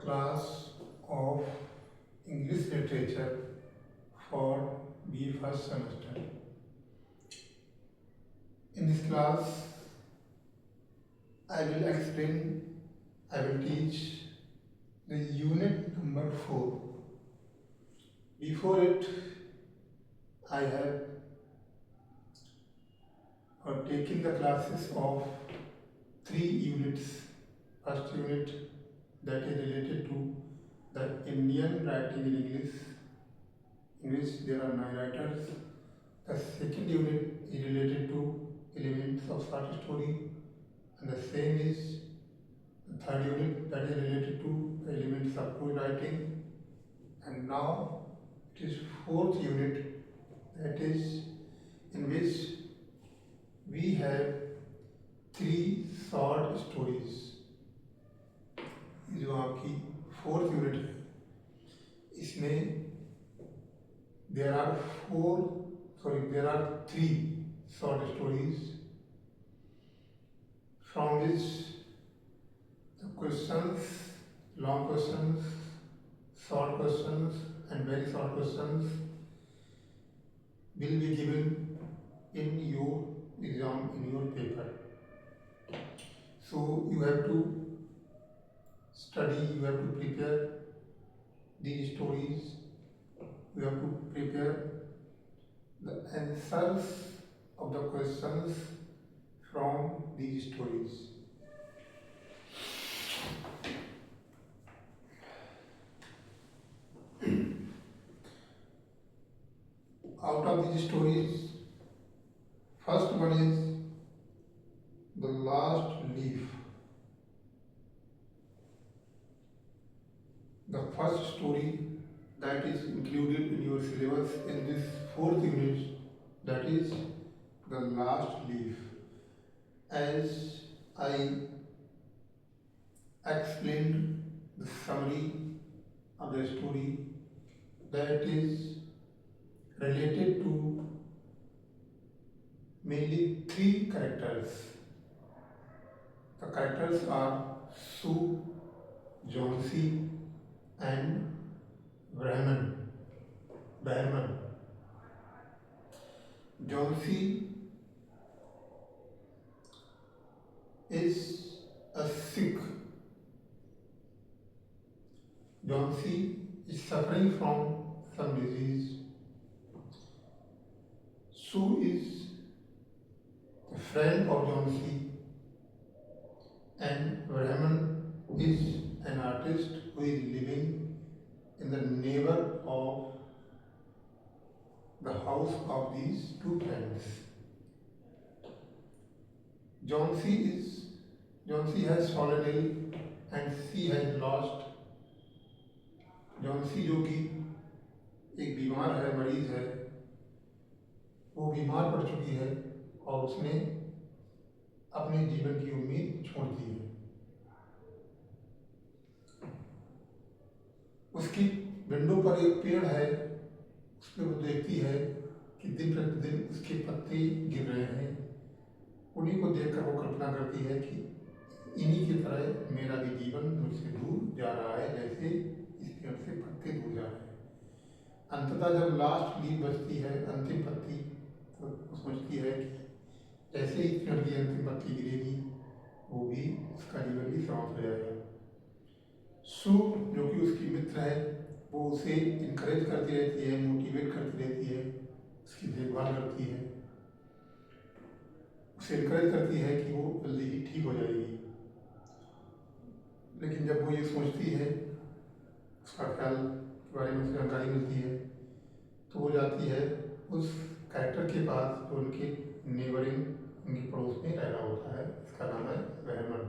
class of English literature for BA first semester. In this class, I will teach the unit number 4. Before it, I have taken the classes of 3 units. First unit, that is related to the Indian writing in English, in which there are 9 writers. The second unit is related to elements of short story, and the same is the third unit, that is related to the elements of prose writing. And now it is fourth unit, that is in which we have 3 short stories. जो आपकी fourth unit है, इसमें there are 3 short stories from which the questions, long questions, short questions and very short questions will be given in your exam, in your paper. So you have to study, you have to prepare these stories, you have to prepare the answers of the questions from these stories. Out of these stories, first one is The Last Leaf. The first story that is included in your syllabus in this fourth unit, that is The Last Leaf. As I explained the summary of the story, that is related to mainly 3 characters. The characters are Sue, Johnsy and Brahman. Johnsy is a Sikh. Johnsy is suffering from some disease. Sue is a friend of Johnsy, and Brahman is an artist who is living in the neighbor of the house of these 2 friends. Johnsy has fallen ill and she has lost. Johnsy जो कि एक बीमार है, मरीज है, वो बीमार पड़ चुकी है और उसने अपने जीवन की उम्मीद छोड़ दी है. उसकी विंडो पर एक पेड़ है, उस पर वो देखती है कि दिन प्रतिदिन उसके पत्ते गिर रहे हैं. उन्हीं को देखकर वो कल्पना करती है कि इन्हीं की तरह मेरा भी जीवन मुझसे दूर जा रहा है, जैसे इस पेड़ से पत्ते दूर जा रहे हैं. अंततः जब लास्ट लीफ बचती है, अंतिम पत्ती, तो वो सोचती है कि जैसे ही पेड़ की अंतिम पत्ती गिरेगी, वो भी उसका जीवन भी समाप्त हो जाएगा. सू, जो कि उसकी मित्र है, वो उसे इनकरेज करती रहती है, मोटिवेट करती रहती है, उसकी देखभाल करती है, उसे इनकरेज करती है कि वो जल्दी ही ठीक हो जाएगी. लेकिन जब वो ये सोचती है, उसका ख्याल के बारे में उसे जानकारी मिलती है, तो वो जाती है उस कैरेक्टर के पास जो उनके नेबरिंग, उनके पड़ोस में रह रहा होता है. इसका नाम है रहमान,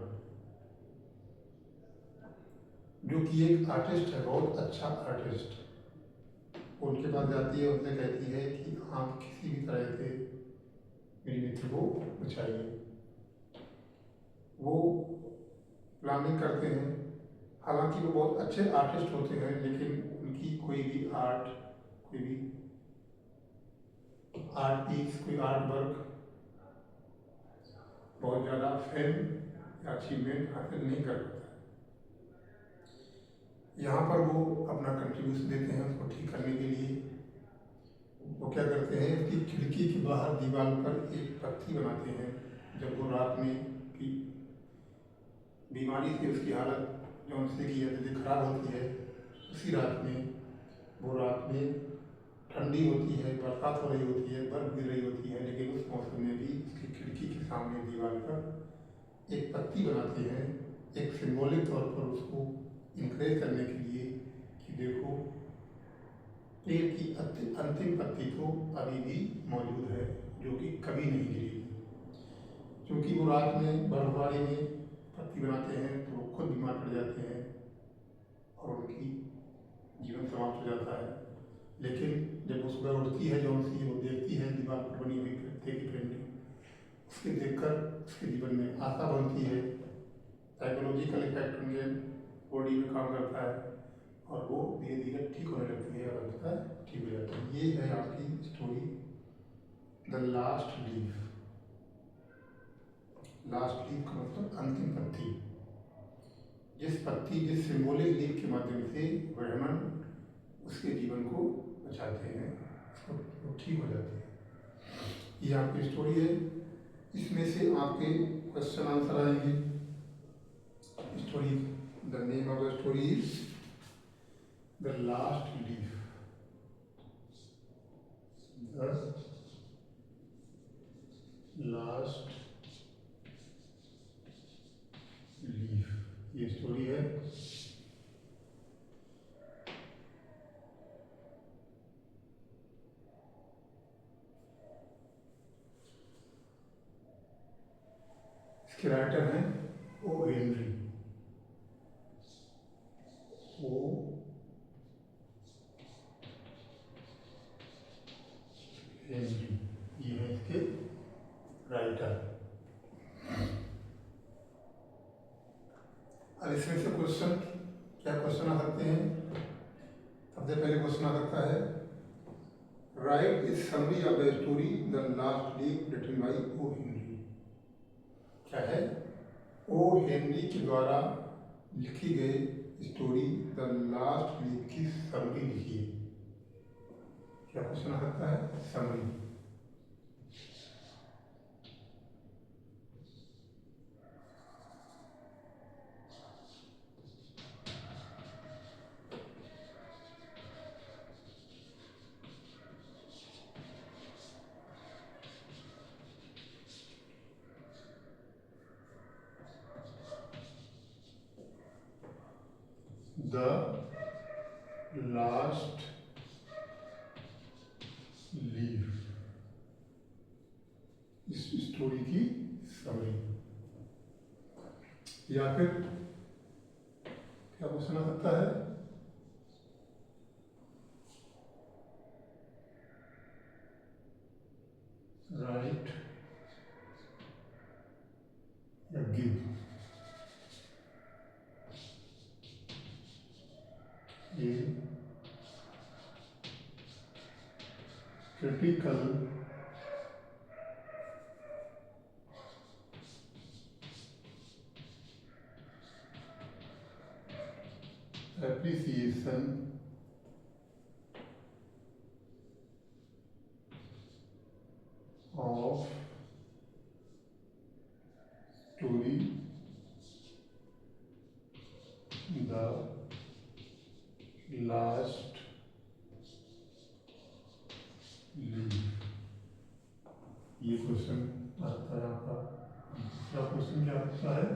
जो कि एक आर्टिस्ट है, बहुत अच्छा आर्टिस्ट. वो उनके पास जाती है, उनसे कहती है कि आप किसी भी तरह से मेरी मित्र को बचाइए. वो प्लानिंग करते हैं. हालांकि वो बहुत अच्छे आर्टिस्ट होते हैं, लेकिन उनकी कोई भी आर्ट पीस, कोई आर्ट वर्क बहुत ज़्यादा फेम या अचीवमेंट हासिल नहीं कर पाता. यहाँ पर वो अपना कंट्रीब्यूशन देते हैं उसको ठीक करने के लिए। वो क्या करते हैं कि खिड़की के बाहर दीवार पर एक पत्ती बनाते हैं। जब वो रात में की बीमारी से उसकी हालत जो उनसे की आदतें खराब होती है, उसी रात में वो रात में ठंडी होती है, बरसात हो रही होती है, बर्फ गिर रही होती है, लेकिन उस मौसम में भी उसकी खिड़की के सामने दीवार पर एक पत्ती बनाते हैं, एक सिंबॉलिक तौर पर उसको इनकरेज करने के लिए कि देखो पेड़ की अंतिम पत्ती तो अभी भी मौजूद है, जो कि कभी नहीं गिरेगी। क्योंकि वो रात में बर्फबारी में पत्ती बनाते हैं तो वो खुद बीमार पड़ जाते हैं और उनकी जीवन समाप्त हो जाता है। लेकिन जब वो सुबह उठती है जौन सी वो देखती है दीवार पर बनी हुई पत्ते की पेंटिंग, उसके देखकर उसके जीवन में आशा बनती है, साइकोलॉजिकल इफेक्ट उनके बॉडी में काम करता है और वो धीरे धीरे ठीक होने लगती है और अंततः ठीक हो जाता है। ये है आपकी story the last leaf. Last leaf का मतलब अंतिम पत्ती। जिस सिंबॉलिक लीफ के माध्यम से ब्रह्मन उसके जीवन को बचाते हैं, उसको ठीक हो जाते हैं। ये आपकी स्टोरी है। इसमें से आपके क्वेश्चन आंसर आएंगे। Story, the name of the story is the last leaf. The last leaf, ये स्टोरी है। इसके राइटर हैं ओ हेनरी। ओ हेनरी, ये है इसके राइटर। अब इसमें से क्वेश्चन, क्या क्वेश्चन आ सकते हैं? सबसे पहले क्वेश्चन आ सकता है right is summary of the story the last leaf written by O Henry. क्या है? ओ हेनरी के द्वारा लिखी गई स्टोरी द लास्ट लीफ की समरी लिखिए। क्या क्वेश्चन आ सकता है? समरी। द लास्ट लीफ, इस स्टोरी की समरी। या फिर क्या क्वेश्चन आ सकता है? राइट या give a critical appreciation of story the last leaf। ये क्वेश्चन आता है आपका। दूसरा क्वेश्चन क्या आता है?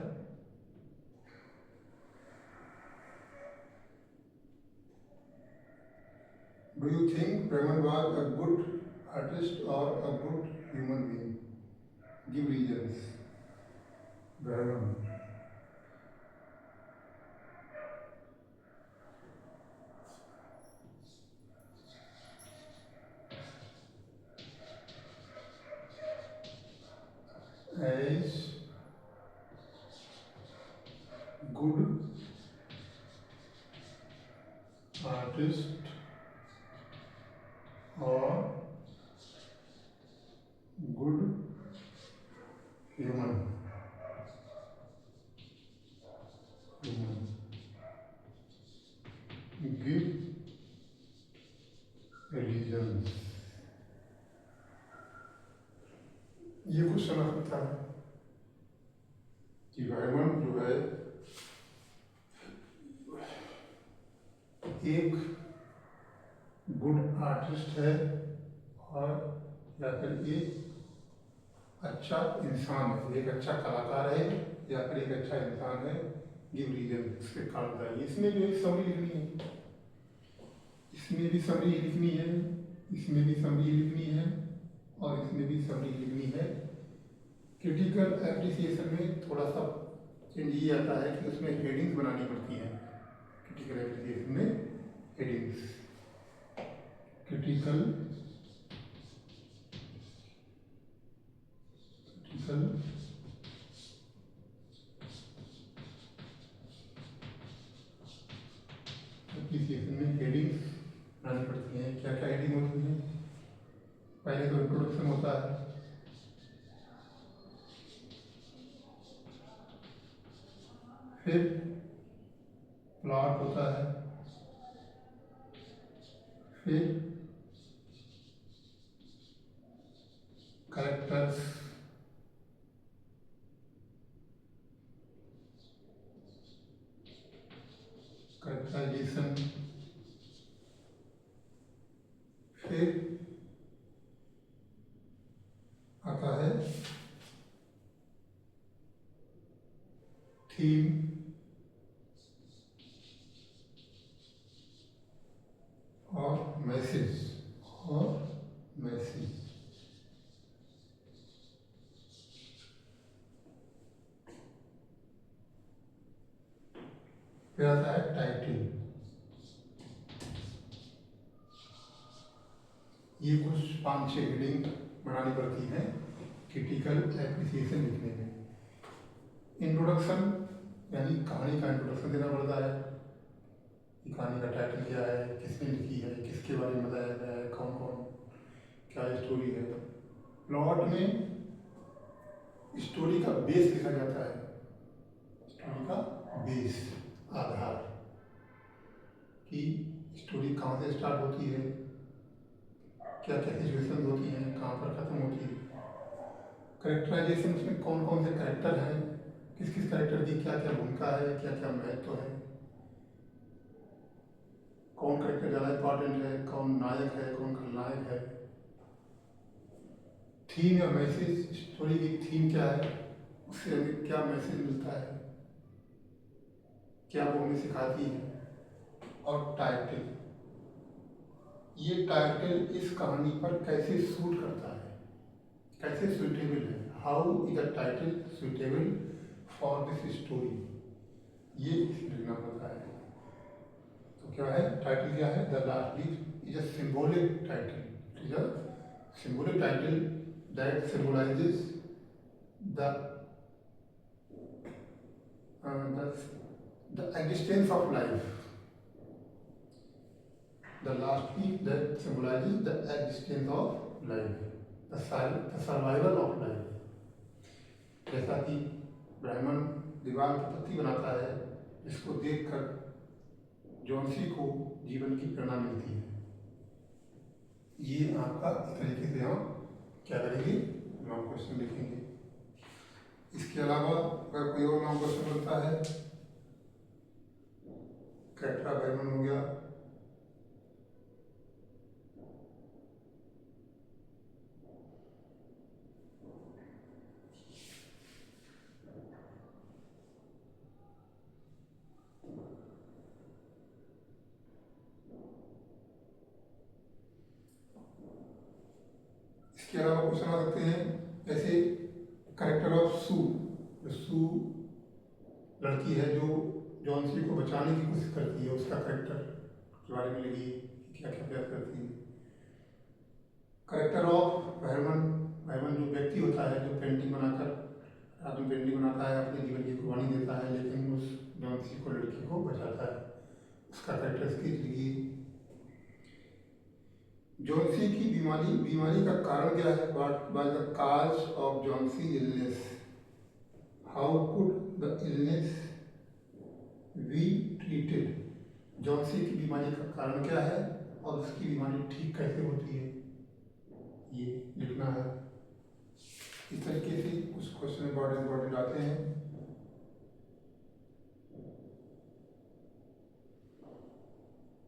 Do you think Behrman was a good artist or a good human being? Give reasons. Behrman as good artist or good human human religion. ये question आ सकता है कि रायमंड जो है एक गुड आर्टिस्ट है और या फिर एक अच्छा इंसान है, एक अच्छा कलाकार है या फिर एक अच्छा इंसान है। गिव रीजन, इसके कारण बताइए। इसमें भी एक समरी लिखनी है, इसमें भी समरी लिखनी है, इसमें भी समरी लिखनी है और इसमें भी समरी लिखनी है। क्रिटिकल एप्रिसिएशन में थोड़ा सा चेंज ये आता है कि उसमें हेडिंग्स बनानी पड़ती हैं। क्रिटिकल एप्रिसिएशन में हेडिंग्स, क्रिटिकल एप्रिसिएशन में हेडिंग्स बनानी पड़ती हैं। क्या क्या हेडिंग होती है? पहले तो इंट्रोडक्शन होता है, फिर प्लॉट होता है, फिर कैरेक्टर्स, कैरेक्टराइजेशन, फिर आता है थीम और मैसेज फिर आता है टाइटल। ये कुछ 5-6 हेडिंग बनानी पड़ती हैं क्रिटिकल एप्रिसिएशन लिखने में। इंट्रोडक्शन यानी कहानी का इंट्रोडक्शन देना पड़ता है कि कहानी का टाइटल क्या है, किसने लिखी है, किसके बारे में बताया गया है, कौन कौन क्या स्टोरी है। प्लॉट में स्टोरी का बेस लिखा जाता है, स्टोरी का बेस, आधार, कि स्टोरी कहाँ से स्टार्ट होती है, क्या क्या सिचुएशन होती हैं, कहाँ पर खत्म होती है। कैरेक्टराइजेशन, उसमें कौन कौन से कैरेक्टर हैं, किस किस कैरेक्टर की क्या क्या भूमिका है, क्या क्या महत्व है, कौन कैरेक्टर ज़्यादा इंपॉर्टेंट है, कौन नायक है, कौन खलनायक है। थीम या मैसेज, स्टोरी की थीम क्या है, उससे हमें क्या मैसेज मिलता है, क्या वो हमें सिखाती है। और टाइटल, ये टाइटल इस कहानी पर कैसे सूट करता है, कैसे सुइटेबल है, how is the title suitable for this story, ये लिखना पड़ता है। तो क्या है टाइटल, क्या है? The last leaf is a symbolic title, it is a symbolic title that symbolizes the the existence of life. The last leaf that symbolizes the existence of life, the survival of life. जैसा कि ब्राह्मण दीवार की पत्ती बनाता है, इसको देखकर जॉन्सी को जीवन की प्रेरणा मिलती है। ये आपका इस तरीके से हम क्या करेंगे, लॉन्ग क्वेश्चन लिखेंगे। इसके अलावा अगर कोई और लॉन्ग क्वेश्चन बनता है, कैरेक्टर ब्राह्मण हो गया, इसके अलावा क्वेश्चन आ सकते हैं ऐसे कैरेक्टर ऑफ सू, सू लड़की है जो जॉन्सी को बचाने की कोशिश करती है, उसका कैरेक्टर के बारे में लिखिए, क्या क्या प्रयास करती है। कैरेक्टर ऑफ हरमन, हरमन जो व्यक्ति होता है जो पेंटिंग बनाकर, आदमी पेंटिंग बनाता है, अपने जीवन की कुर्बानी देता है, लेकिन उस जॉन्सी को, लड़की को बचाता है, उसका कैरेक्टर स्केच लिखिए। जॉन्सी की बीमारी का कारण क्या है, what was the cause of Johnsy illness, how could the illness be treated. Johnsy की बीमारी का कारण क्या है और उसकी बीमारी ठीक कैसे होती है, ये लिखना है। इस तरीके से कुछ क्वेश्चन इम्पोर्टेंट आते हैं।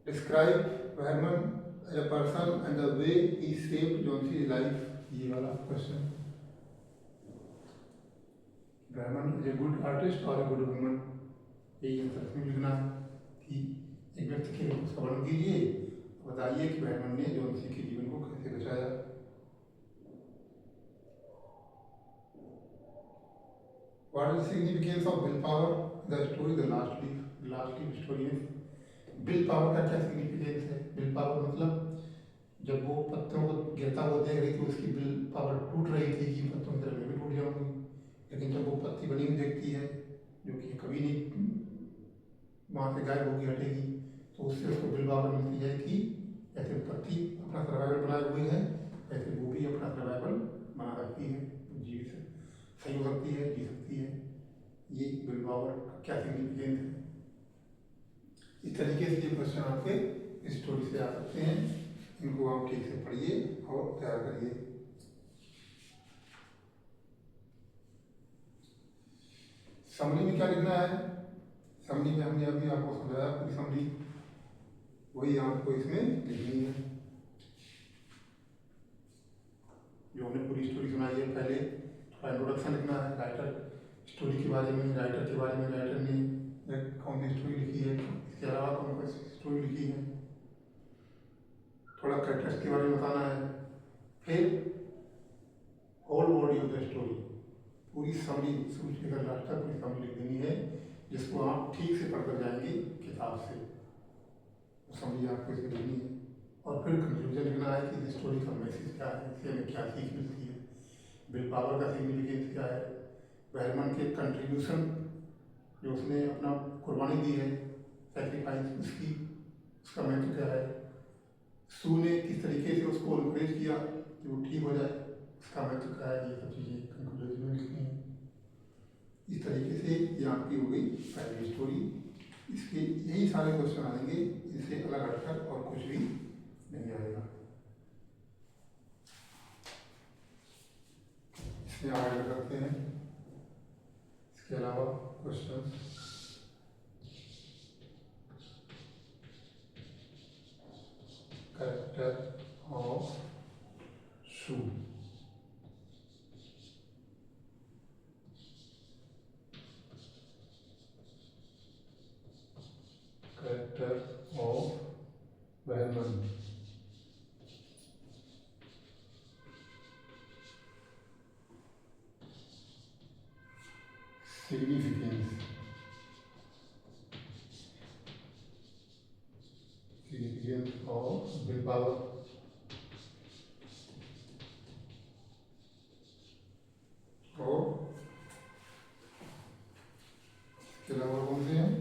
Describe Behrman as a person and the way he shaped Johnsy's life, ये वाला question. Behrman is a good artist और ए गुड वुमन, यही आंसर में लिखना है कि एक व्यक्ति के उसका वर्णन कीजिए, बताइए कि वेहरमन ने जॉन्सी के जीवन को कैसे बचाया। What is the significance of willpower? The story, the last leaf story is will power का क्या सिग्निफिकेंस है। विल पावर मतलब जब वो पत्तों को गिरता हुआ देख रही थी, उसकी विल पावर टूट रही थी कि पत्तों की तरह मैं भी टूट जाऊंगी, लेकिन जब वो पत्ती बनी हुई देखती है जो कि कभी नहीं वहाँ से गायब होगी, हटेगी, तो उससे उसको विल पावर मिलती है कि ऐसे पत्ती अपना सर्वाइवल बनाए हुए है, ऐसे वो भी अपना सर्वाइवल बना सकती है, जी सही हो सकती है, जी सकती है। ये विल पावर का क्या सिग्निफिकेंस है। इस तरीके से ये क्वेश्चन आपके स्टोरी से आ सकते हैं, इनको आप ठीक से पढ़िए और तैयार करिए। समरी में क्या लिखना है, समरी में हमने अभी आपको समझाया, पूरी समरी वही आपको इसमें लिखनी है। जो हमने पूरी स्टोरी सुनाई है, पहले थोड़ा इंट्रोडक्शन लिखना है, राइटर स्टोरी के बारे में, राइटर के बारे में, राइटर ने कौन सी स्टोरी लिखी है, इसके अलावा कौन कौन सी स्टोरी लिखी है, थोड़ा कैरेक्टर्स के बारे में बताना है। फिर whole body of the story, पूरी समरी शुरू से लेकर लास्ट तक पूरी समरी लिख देनी है, जिसको आप ठीक से पढ़कर जाएंगे किताब से, वो समरी आपको इसमें लिखनी है। और फिर कंक्लूजन लिखना है कि इस स्टोरी का मैसेज क्या है, इससे हमें क्या सीख मिलती है, विल पावर का सिग्निफिकेंस क्या है, वेहरमन के कंट्रीब्यूशन जो उसने अपना कुर्बानी दी है, सेक्रीफाइस उसकी, उसका महत्व क्या है, सू ने किस तरीके से उसको इनकरेज किया कि वो ठीक हो जाए, उसका महत्व क्या है, ये सब चीज़ें कंक्लूजन में लिखनी है। इस तरीके से ये आपकी हो गई पहली स्टोरी। इसके यही सारे क्वेश्चन आएंगे, इससे अलग हटकर और कुछ भी नहीं आएगा। इसमें आगे करते हैं, इसके अलावा question character of shoe, character of वेहरमन, significance of willpower, और इसके अलावा कौन से हैं,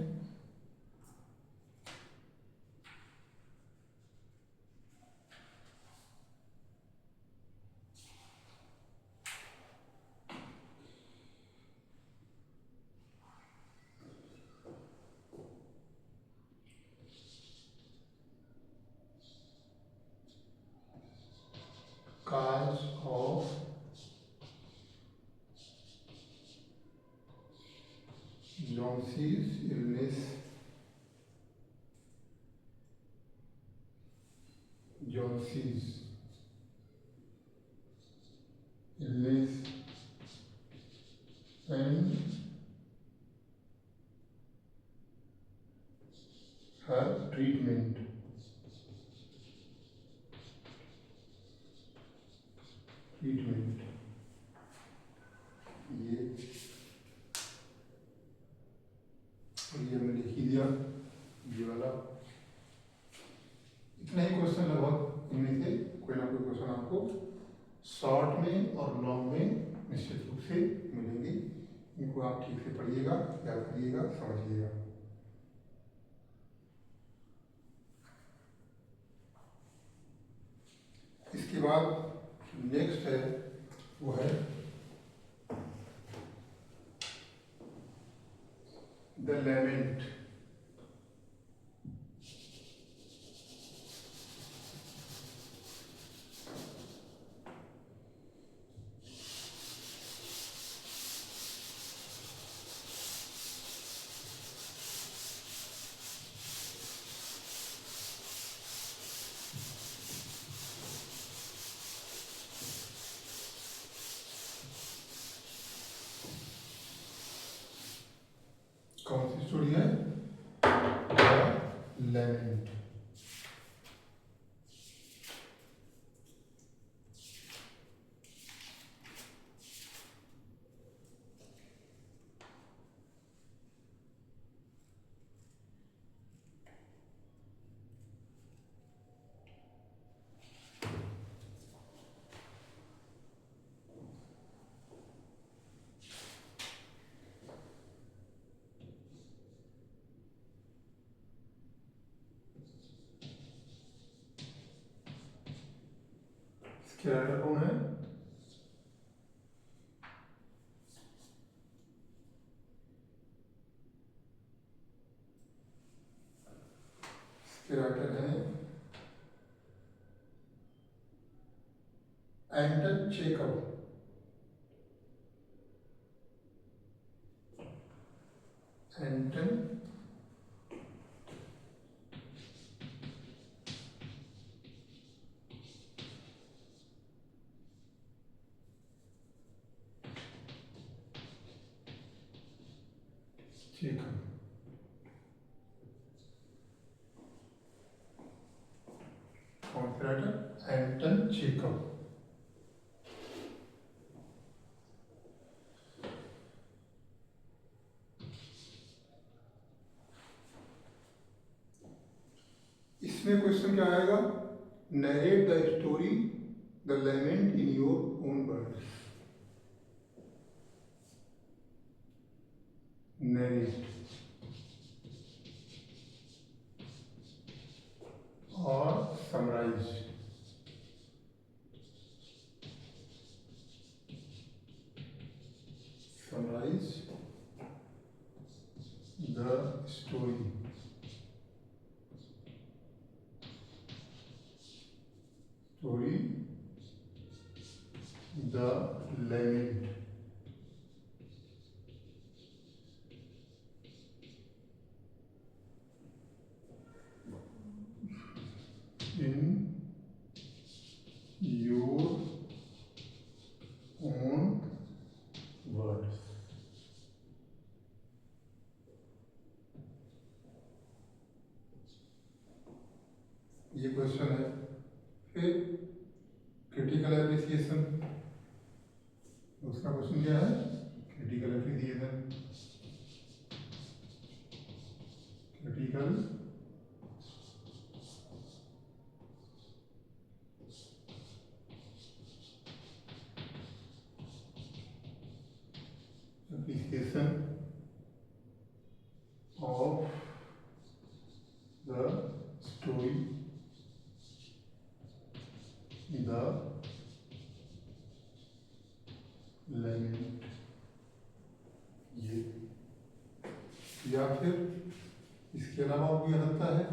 cause of Johnson's illness, Johnson's illness and her treatment, ये हमने लिख ही दिया, ये वाला। इतना ही क्वेश्चन लगभग इनमें से कोई ना कोई क्वेश्चन आपको शॉर्ट में और लॉन्ग में निश्चित रूप से मिलेंगे, इनको आप ठीक से पढ़िएगा, याद करिएगा, समझिएगा। इसके बाद नेक्स्ट है वो है द लेमेंट। इसके राइटर कौन है? इसके राइटर हैं एंटन चेखव। एंटन चेखव। कौन से राइटर? Anton Chekhov. इसमें क्वेश्चन क्या आएगा? Narrate the story the lament in your own words. Narrate और summarise. Summarise the story. Story the lament in your own words। ये क्वेश्चन है। फिर क्रिटिकल एप्रिसिएशन। दूसरा क्वेश्चन क्या है? Critical appreciation. Critical application of the story the lament। ये या फिर इसके अलावा भी आ सकता है।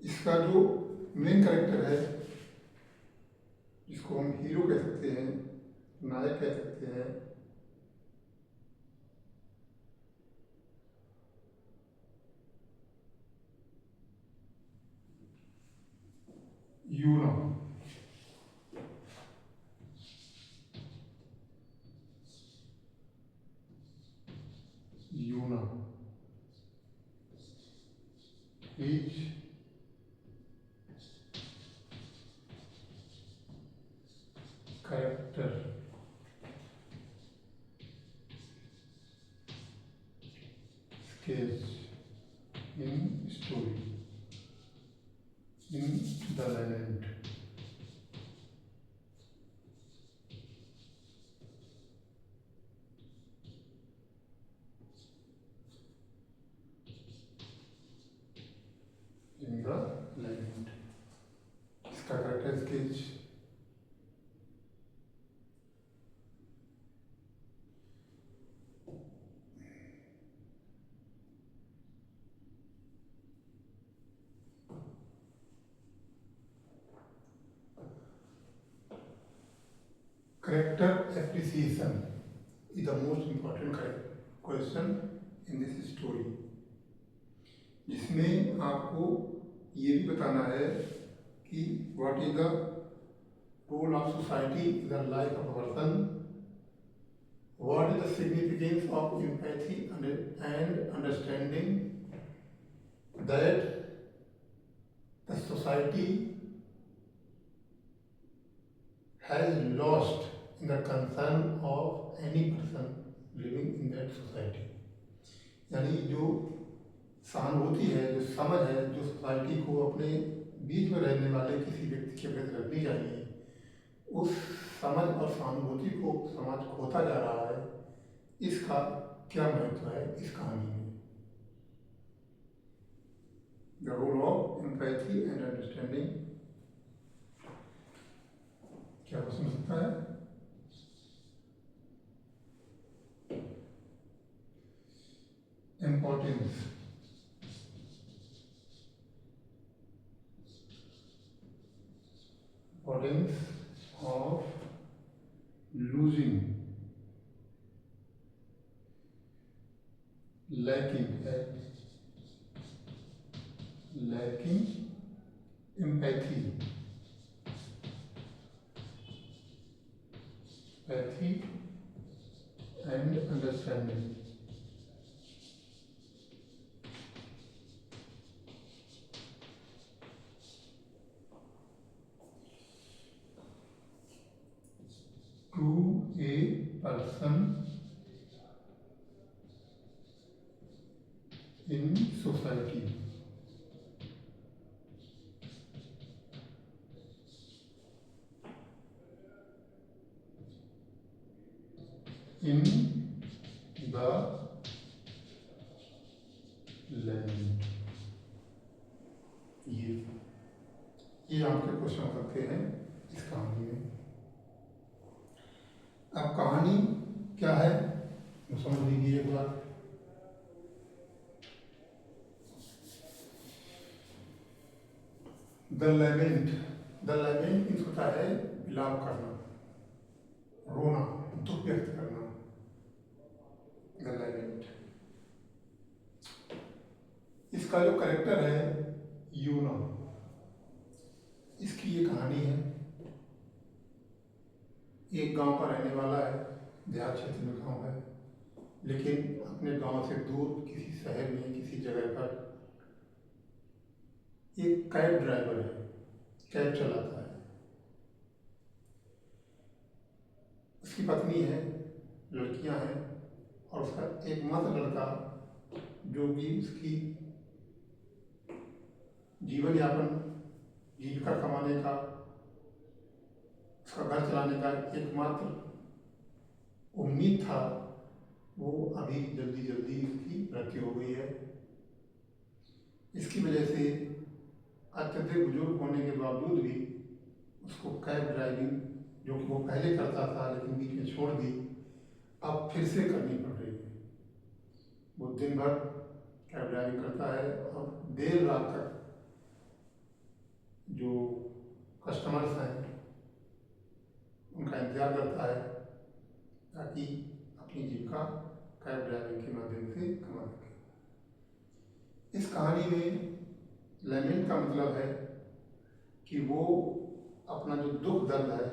इसका जो मेन कैरेक्टर है, जिसको हम हीरो कह सकते हैं, नायक कह सकते हैं, यूना। यूना is character sketch in story in the lament। in the lament इसका character sketch character appreciation is the most important question in this story, जिसमें आपको ये भी बताना है कि what is the role of society in the life of a person, what is the significance of empathy and understanding that the society has lost in the concern of any person living in that society। यानी जो सहानुभूति है, जो समझ है, जो society को अपने बीच में रहने वाले किसी व्यक्ति के प्रति रखनी चाहिए, उस समझ और सहानुभूति को समाज खोता जा रहा है, इसका क्या महत्व है इस कहानी में। The role of empathy and understanding, क्या क्वेश्चन हो सकता है? Importance of losing, lacking empathy and understanding. To a person in society. In the land. ये आपके क्वेश्चन हो सकते हैं इस कहानी में। अब कहानी क्या है वो समझ लीजिए एक बार। द लैमेंट मीन्स होता है विलाप करना, रोना, दुख व्यक्त करना। द लैमेंट, इसका जो कैरेक्टर है यूना, इसकी ये कहानी है। एक गांव का रहने वाला है, देहात क्षेत्र में गांव है, लेकिन अपने गांव से दूर किसी शहर में किसी जगह पर एक कैब ड्राइवर है, कैब चलाता है। उसकी पत्नी है, लड़कियां हैं और उसका एकमात्र लड़का जो भी उसकी जीवन यापन, जीविका कमाने का, उसका घर चलाने का एकमात्र उम्मीद था, वो अभी जल्दी जल्दी उसकी मृत्यु हो गई है। इसकी वजह से अत्यधिक बुजुर्ग होने के बावजूद भी उसको कैब ड्राइविंग, जो कि वो पहले करता था लेकिन बीच में छोड़ दी, अब फिर से करनी पड़ रही है। वो दिन भर कैब ड्राइविंग करता है और देर रात तक जो कस्टमर्स हैं उनका इंतजार करता है ताकि अपनी जीविका कैब ड्राइविंग के माध्यम से कमा सके। इस कहानी में लैमेंट का मतलब है कि वो अपना जो दुख दर्द है,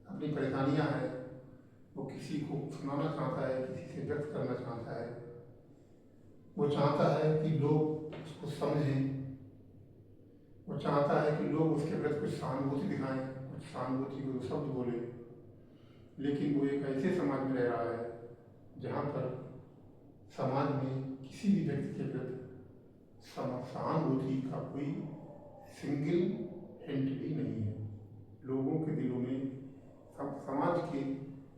अपनी परेशानियां हैं, वो किसी को सुनाना चाहता है, किसी से व्यक्त करना चाहता है। वो चाहता है कि लोग उसको समझें, वो चाहता है कि लोग उसके प्रति कुछ सहानुभूति दिखाएं, कुछ सहानुभूति को शब्द बोले। लेकिन वो एक ऐसे समाज में रह रहा है जहाँ पर समाज में किसी भी व्यक्ति के प्रति सहानुभूति का कोई सिंगल हिंट भी नहीं है। लोगों के दिलों में, समाज के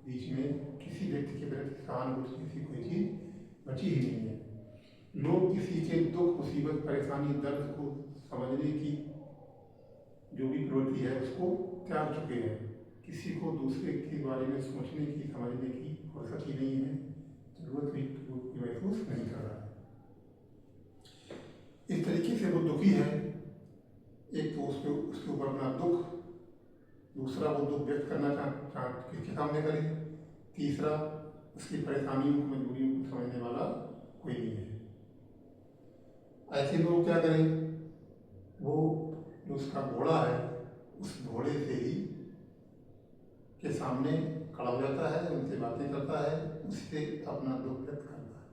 बीच में किसी व्यक्ति के प्रति सहानुभूति जैसी कोई चीज़ बची ही नहीं है। लोग किसी के दुख, मुसीबत, परेशानी, दर्द को समझने की जो भी प्रवृत्ति है उसको त्याग चुके हैं। किसी को दूसरे के बारे में सोचने की, समझने की फुर्सत ही नहीं है, जरूरत भी महसूस नहीं कर रहा है। इस तरीके से वो दुखी है। एक तो उसके ऊपर अपना दुख, दूसरा वो दुख व्यक्त करना किसके सामने करे, तीसरा उसकी परेशानियों को, मजबूरियों को समझने वाला कोई नहीं है। ऐसे में वो क्या करें, वो जो उसका घोड़ा है उस घोड़े से ही के सामने खड़ा हो जाता है, उनसे बातें करता है, उससे अपना दुख व्यक्त करता है।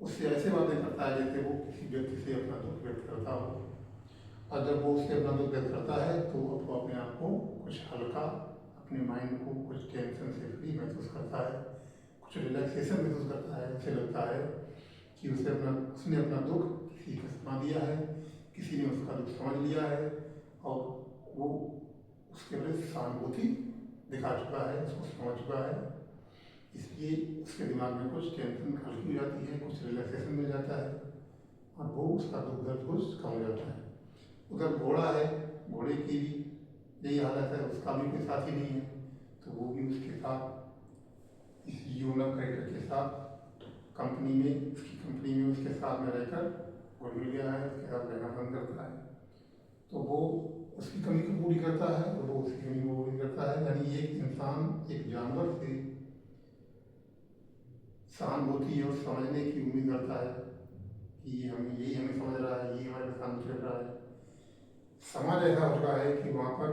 उससे ऐसे बातें करता है जैसे वो किसी व्यक्ति से अपना दुख व्यक्त करता हो। और जब वो उससे अपना दुख व्यक्त करता है तो वो अपने आप को कुछ हल्का, अपने माइंड को कुछ टेंशन से फ्री महसूस करता है, कुछ रिलैक्सेशन महसूस करता है। उसे लगता है कि उसने अपना दुख किसी को सुना दिया है, किसी ने उसका दुख समझ लिया है और वो उसके प्रति सहानुभूति दिखा चुका है, उसको समझ चुका है, इसलिए उसके दिमाग में कुछ टेंशन हल्की हो जाती है, कुछ रिलैक्सेशन मिल जाता है और वो उसका दुख दर्द कुछ कम हो जाता है। उधर घोड़ा है, घोड़े की भी यही हालत है, उसका भी कोई साथी नहीं है, तो वो भी उसके साथ इस यूना कैरेक्टर के साथ कंपनी में, उसकी कंपनी में उसके साथ में रहकर घुल मिल गया है, उसके साथ रहना पसंद करता है। तो वो उसकी कमी को पूरी करता है और वो उसकी कमी को पूरी करता है। यानी एक इंसान एक जानवर से सहानुभूति और समझने की उम्मीद करता है कि ये हमें यही हमें समझ रहा है, यही हमारे साथ चल रहा है। समाज ऐसा हो चुका है कि वहाँ पर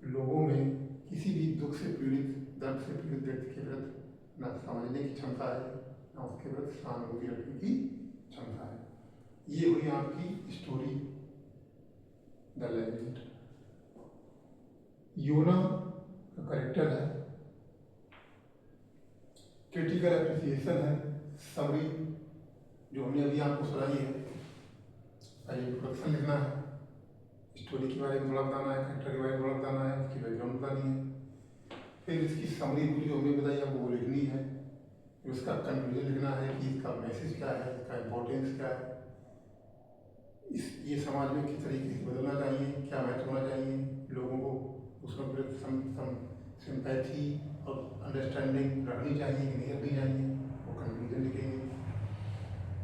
लोगों में किसी भी दुख से पीड़ित, दर्द से पीड़ित व्यक्ति के प्रति न समझने की क्षमता है, न उसके प्रति सहानुभूति रखने की क्षमता है। ये हुई आपकी स्टोरी द लेजेंड। योना का करेक्टर है, क्रिटिकल एप्रिसिएशन है, समरी जो हमने अभी आपको सुनाई है, पहले इंट्रोडक्शन लिखना है, स्टोरी के बारे में थोड़ा बताना है, कैरेक्टर के बारे में थोड़ा बताना है, उसकी बैकग्राउंड बतानी है, फिर इसकी समरी पूरी जो हमने बताई है वो लिखनी है, फिर उसका कंक्लूजन लिखना है कि इसका मैसेज क्या है, इसका इम्पोर्टेंस क्या है, ये समाज में किस तरीके से बदलना चाहिए, क्या महत्व होना चाहिए, लोगों को उसमें सिंपैथी और अंडरस्टैंडिंग रखनी चाहिए कि नहीं रखनी चाहिए, वो कंक्लूजन लिखेंगे।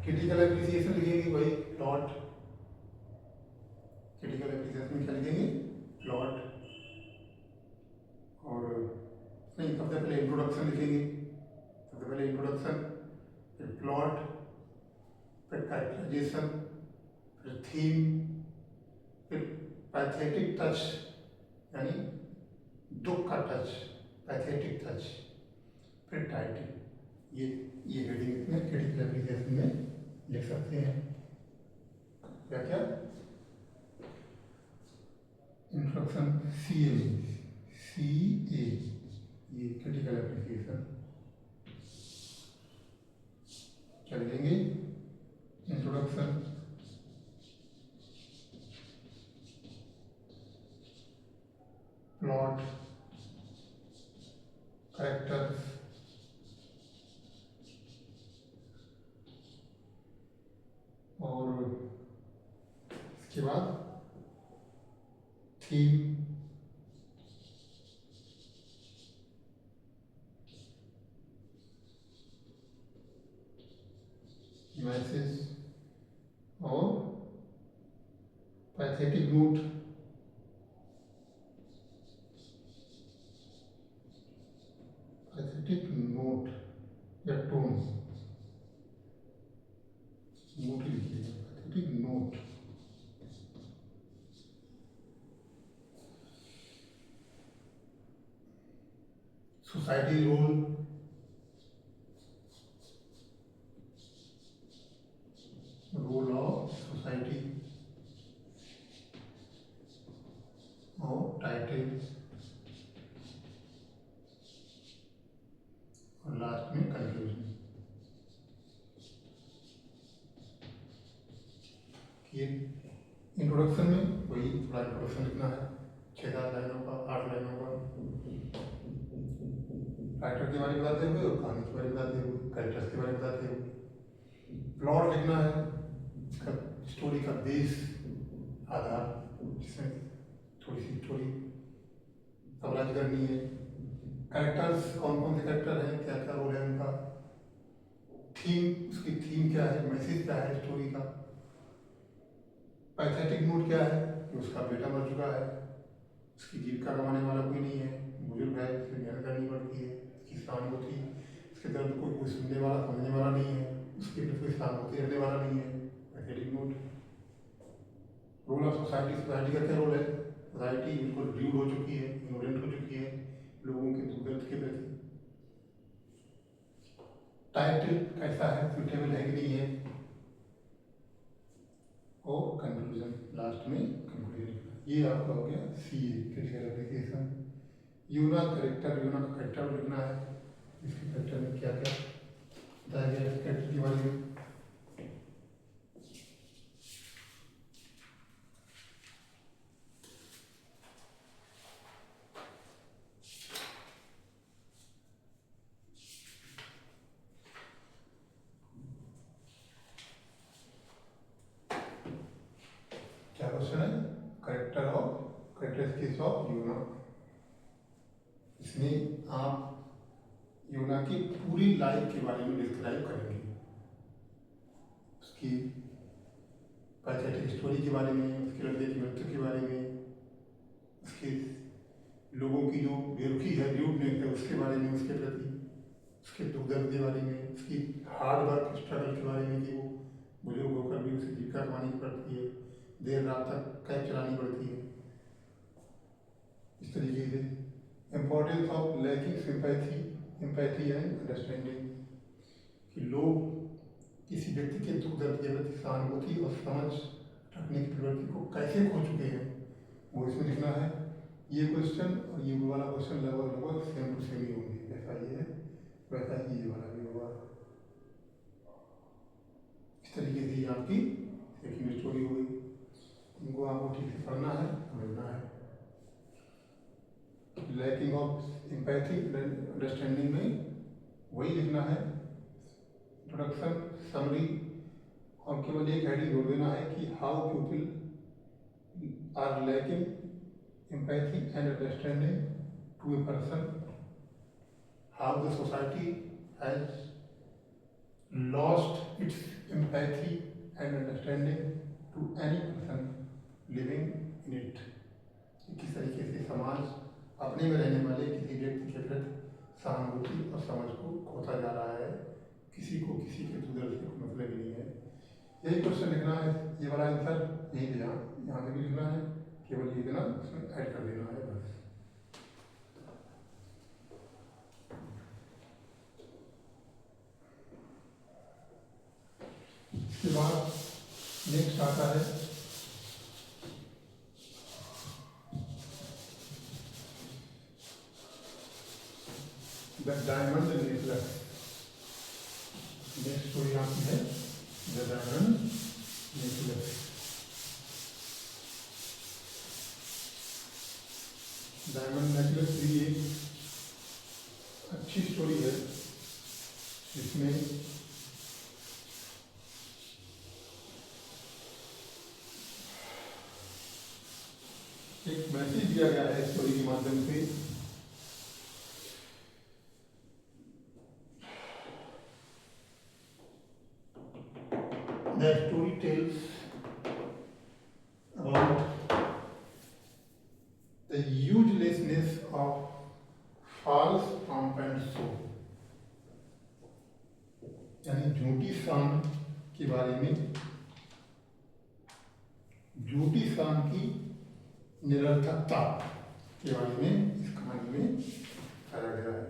क्रिटिकल एप्रिसिएशन लिखेंगे, वही प्लॉट, क्रिटिकल एप्रिसिएशन में क्या लिखेंगे, प्लॉट, और नहीं, सबसे पहले इंट्रोडक्शन लिखेंगे, सबसे पहले इंट्रोडक्शन, फिर प्लॉट, फिर कैरेक्टराइजेशन, फिर थीम, फिर पैथेटिक टच यानी दुख का टच, पैथेटिक टच, फिर टाइटल। ये हेडिंग में क्रिटिकल एप्रिसिएशन में लिख सकते हैं। क्या क्या? इंट्रोडक्शन सी ए, ये क्रिटिकल एप्रिसिएशन क्या लिखेंगे? इंट्रोडक्शन, प्लॉट, कैरेक्टर्स, और इसके बाद थीम, मैसेज और पैथेटिक नोट, पैथेटिक नोट या टोन, नोट लिखिए, pathetic note. Society role, role of society, और टाइटल, और लास्ट में कंक्लूजन। ये इंट्रोडक्शन में वही थोड़ा इंट्रोडक्शन लिखना है, 6-7 लाइनों का, 8 लाइनों का, राइटर के बारे में बताते हुए और कहानी के बारे में बताते हुए, कैरेक्टर्स के बारे में बताते हुए। प्लॉट लिखना है, इसका स्टोरी का बेस, आधार, जिसमें थोड़ी सी स्टोरी समराइज करनी है। कैरेक्टर्स, कौन कौन से कैरेक्टर हैं, क्या क्या रोल है उनका। थीम, उसकी थीम क्या है, मैसेज क्या है स्टोरी का। पैथेटिक मूड क्या है कि उसका बेटा मर चुका है, उसकी जीविका कमाने वाला कोई नहीं है, बुजुर्ग है, उसे मेहनत करनी पड़ती है, उसकी सहानुभूति, उसके दर्द को कोई सुनने वाला समझने वाला नहीं है, उसके प्रति कोई सहानुभूति रखने वाला नहीं है। Pathetic mood. Role of society, society का क्या रोल है? सोसाइटी बिल्कुल ड्यूड हो चुकी है, इग्नोरेंट हो चुकी है लोगों के दुख दर्द के प्रति। टाइटल कैसा है, सुटेबल है कि नहीं है, और कंक्लूजन, लास्ट में कंक्लूजन। ये आपका हो गया सी, क्रिटिकल एप्रिसिएशन। यूना करेक्टर, यूना का करेक्टर लिखना है, इसके करेक्टर में क्या क्या बताया गया है करेक्टर के बारे में। आप योना की पूरी लाइफ के बारे में डिस्क्राइब करेंगे, उसकी पैथेटिक स्टोरी के बारे में, उसके लड़के की मृत्यु के बारे में, उसके लोगों की जो बेरुखी है, ड्यूडनेस है, उसके बारे में, उसके प्रति उसके दुख दर्द के बारे में, उसकी हार्ड वर्क स्ट्रगल के बारे में कि वो बुजुर्ग होकर भी उसे जीविका कमानी पड़ती है, देर रात तक कैब चलानी पड़ती है। इस तरीके से importance of lacking sympathy and understanding, कि लोग किसी व्यक्ति के दुख दर्द के प्रति सहानुभूति और समझ रखने की प्रवृत्ति को कैसे खो चुके हैं, वो इसमें लिखना है। ये क्वेश्चन और ये वाला क्वेश्चन लगभग सेम टू सेम ही होंगे, जैसा ये है वैसा ही ये वाला भी होगा। इस तरीके से ये आपकी सेकंड स्टोरी हो गई। इनको आपको ठीक से पढ़ना है, समझना है। लैकिंग ऑफ एम्पैथी अंडरस्टैंडिंग में वही लिखना है, इंट्रोडक्शन, समरी, और केवल एक हेडिंग जोड़ देना है कि how people are lacking empathy and understanding to a person, how the society has lost its empathy and understanding to any person living in it। किस तरीके से समाज अपने में रहने वाले किसी व्यक्ति के प्रति सहानुभूति और समझ को खोता जा रहा है, किसी को किसी के दुख दर्द से कोई मतलब ही नहीं है। यही क्वेश्चन लिखना है, ये वाला आंसर यहीं पे यहाँ पे भी लिखना है, केवल ये देना उसमें ऐड कर देना है बस। इसके बाद नेक्स्ट आता है the diamond necklace. Next story आती है the diamond necklace. Diamond necklace भी एक अच्छी स्टोरी है, जिसमें एक मैसेज दिया गया है स्टोरी के माध्यम से। The story tells about the uselessness of false pomp and show, यानी झूठी शान के बारे में, झूठी शान की निरर्थकता के बारे में इस कहानी में बताया गया है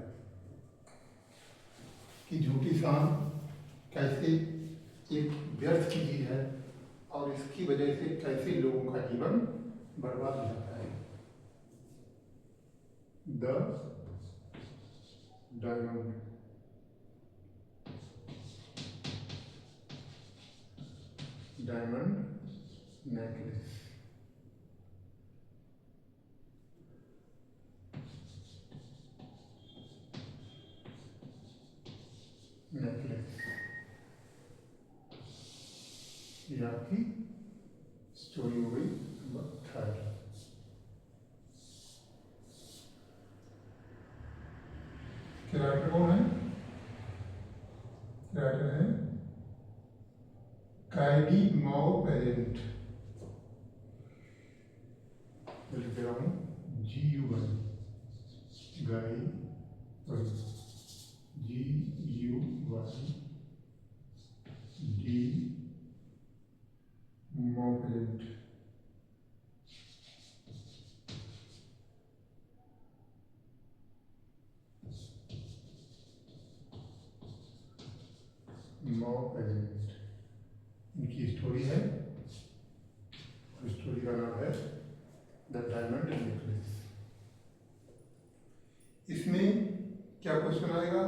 कि झूठी शान कैसे एक व्यर्थ की चीज है और इसकी वजह से कैसे लोगों का जीवन बर्बाद हो जाता है। The diamond necklace. ये आपकी स्टोरी हो गई नंबर 3। राइटर कौन है? राइटर है काइडी मॉपेरेंट। लिख दे रहा हूँ GUY, गाई GUYD मॉपेरेंट। मॉपेरेंट इनकी स्टोरी है और स्टोरी का नाम है द डायमंड नेकलेस। इसमें क्या क्वेश्चन आएगा?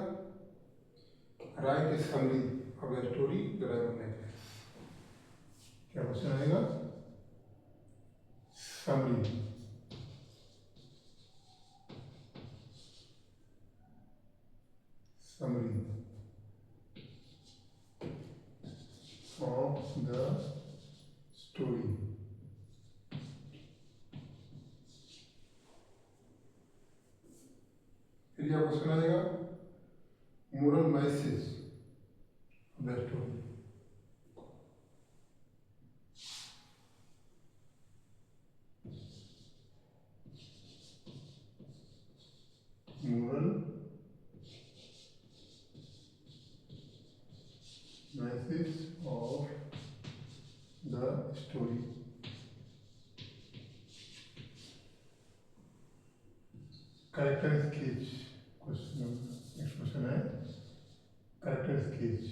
Write a summary of the story the diamond necklace. क्या क्वेश्चन आएगा? Summary of the story। फिर यह क्वेश्चन आएगा moral message the story. Moral message of the story. Character sketch question, next question है character sketch.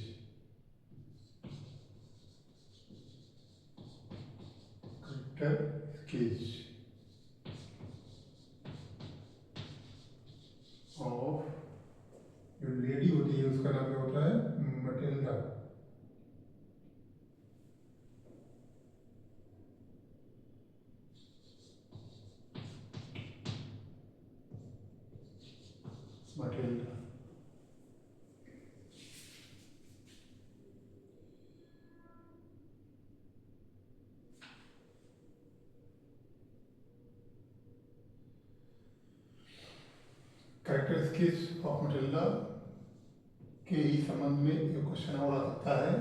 Character sketch of, जो lady होती है उसका नाम क्या होता है? Matilda. Matilda. Character sketch of Matilda के ही संबंध में एक क्वेश्चन और आ सकता है।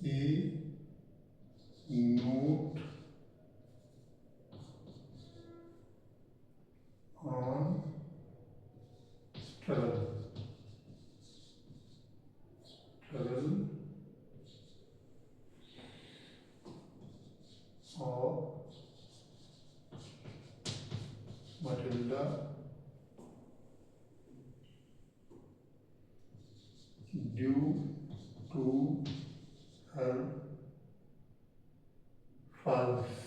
A note on struggle of Matilda due to her fathers.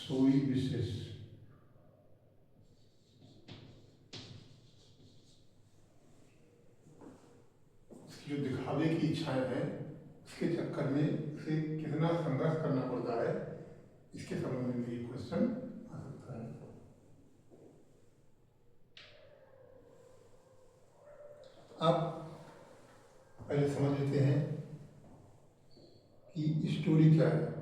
सोई विशेष। उसकी जो दिखावे की इच्छाएं हैं उसके चक्कर में उसे कितना संघर्ष करना पड़ता है, इसके संबंध में भी क्वेश्चन आ सकता है। अब पहले समझ लेते हैं कि स्टोरी क्या है।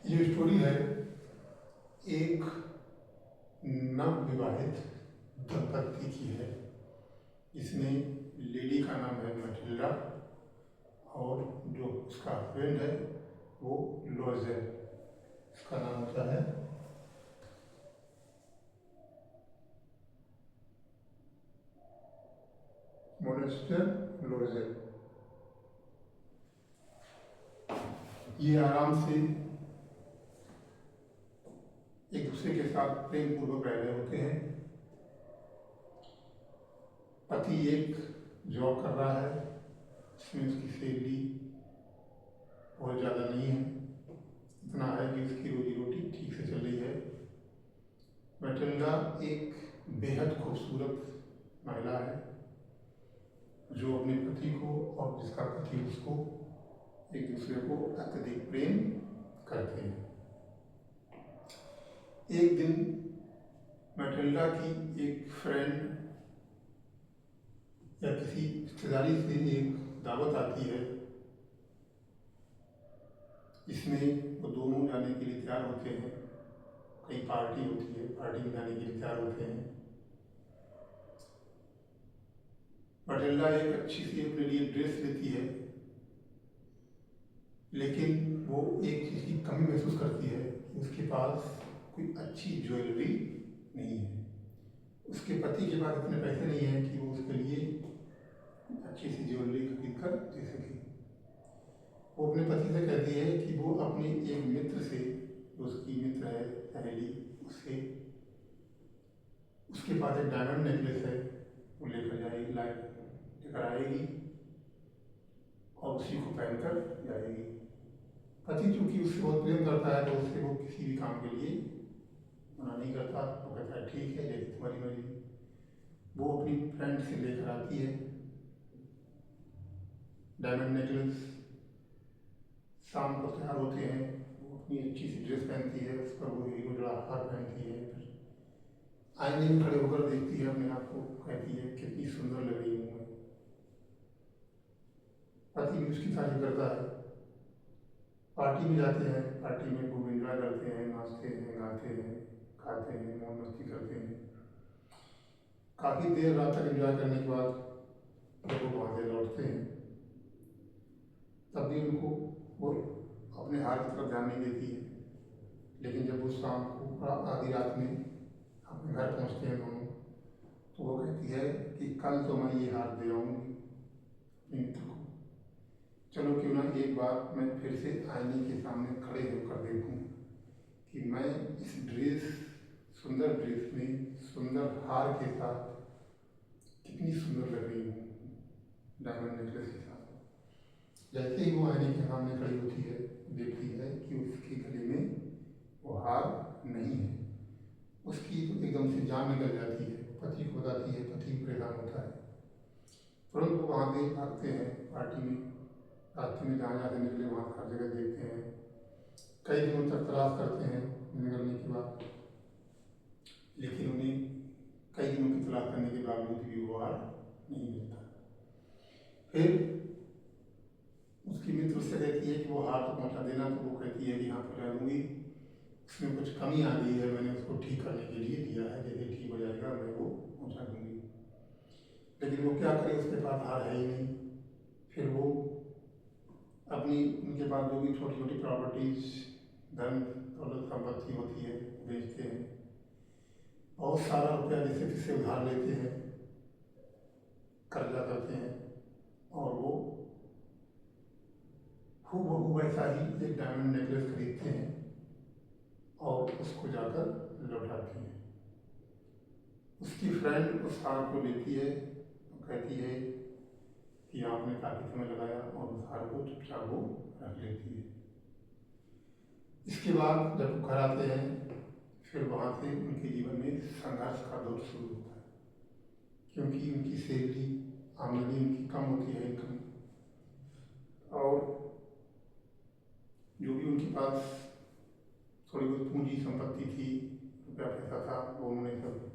ये स्टोरी है एक नवविवाहित दंपत्ति की है, जिसमें लेडी का नाम है मटिल्डा और जो उसका हस्बैंड है वो लोजेल। उसका नाम होता है मोनेस्टर लोजेल। ये आराम से एक दूसरे के साथ प्रेम पूर्वक रह रहे होते हैं। पति एक जॉब कर रहा है, इसमें उसकी सैलरी बहुत ज़्यादा नहीं है, इतना है कि उसकी रोजी रोटी ठीक से चल रही है। मटिल्डा एक बेहद खूबसूरत महिला है जो अपने पति को और जिसका पति उसको एक दूसरे को अत्यधिक प्रेम करते हैं। एक दिन मटिल्डा की एक फ्रेंड या किसी रिश्तेदारी से एक दावत आती है, इसमें वो दोनों जाने के लिए तैयार होते हैं। कहीं पार्टी होती है, पार्टी में जाने के लिए तैयार होते हैं। मटिल्डा एक अच्छी सी अपने लिए ड्रेस लेती है, लेकिन वो एक चीज़ की कमी महसूस करती है कि उसके पास कोई अच्छी ज्वेलरी नहीं है। उसके पति के पास इतने पैसे नहीं हैं कि वो उसके लिए अच्छी सी ज्वेलरी खरीद कर दे सके। वो अपने पति से कहती है कि वो अपने एक मित्र से, जो उसकी मित्र है सहेली, उससे उसके पास एक डायमंड नेकलेस है, वो लेकर आएगी और उसी को पहनकर जाएगी। पति चूंकि उससे बहुत प्रेम करता है तो उससे वो किसी भी काम के लिए मना नहीं करता। वो कहता है ठीक है, जैसे तुम्हारी मर्जी। वो अपनी फ्रेंड से लेकर आती है डायमंड नेकलेस। शाम को तैयार होते हैं, वो अपनी अच्छी सी ड्रेस पहनती है, उस पर वो हीरो जड़ा हार पहनती है। फिर आईने में खड़े होकर देखती है अपने आप को, कहती है कितनी सुंदर लग रही हूँ मैं। पति भी उसकी तारीफ करता है। पार्टी में जाते हैं, पार्टी में खूब एंजॉय करते हैं, नाचते हैं, गाते हैं, खाते हैं, मौज मस्ती करते हैं। काफ़ी देर रात तक एंजॉय करने के बाद जब वो वहाँ से लौटते हैं तब भी उनको वो अपने हार की तरफ ध्यान नहीं देती है। लेकिन जब वो शाम को आधी रात में अपने घर पहुँचते हैं दोनों, तो वो कहती है कि कल तो मैं ये हार दे आऊँगी अपने मित्र को। चलो क्यों ना एक बार मैं फिर से आईने के सामने खड़े होकर देखूं कि मैं इस सुंदर ड्रेस में सुंदर हार के साथ कितनी सुंदर लग रही हूँ डायमंड नेकलेस के साथ। जैसे ही वो आईने के सामने खड़ी होती है, देखती है कि उसके गले में वो हार नहीं है। उसकी तो एकदम से जान निकल जाती है, पति को बताती है, पति परेशान होता है। तुरंत वो वहाँ से भागते हैं पार्टी में। रास्ते में जहाँ जहाँ से निकले वहाँ हर जगह देखते हैं, कई दिनों तक तलाश करते हैं निकलने के बाद, लेकिन उन्हें कई दिनों की तलाश करने के बावजूद भी वो हार नहीं मिलता। फिर उसकी मित्र उससे कहती है कि वो हार तो पहुँचा देना, तो वो कहती है कि हाँ पहुँचा दूँगी, उसमें कुछ कमी आ गई है, मैंने उसको ठीक करने के लिए दिया है, जैसे ठीक हो जाएगा मैं वो पहुँचा दूँगी। लेकिन वो क्या करे, उसके पास हार है ही नहीं। फिर वो अपनी उनके पास जो भी छोटी छोटी प्रॉपर्टीज, धन दौलत संपत्ति होती है बेचते हैं, बहुत सारा रुपया जैसे किससे उधार लेते हैं, कर्जा करते हैं, और वो खूब वैसा ही एक डायमंड नेकलेस खरीदते हैं और उसको जाकर लौटाते हैं। उसकी फ्रेंड उस हार को लेती है और कहती है कि आपने काफ़ी समय लगाया, और उस हार को चुपचाप वो रख लेती है। इसके बाद जब घर आते हैं, फिर वहाँ से उनके जीवन में संघर्ष का दौर शुरू होता है, क्योंकि उनकी सैलरी, आमदनी उनकी कम होती है, इनकम, और जो भी उनके पास थोड़ी बहुत पूंजी संपत्ति थी, रुपया पैसा था, वो उन्होंने सब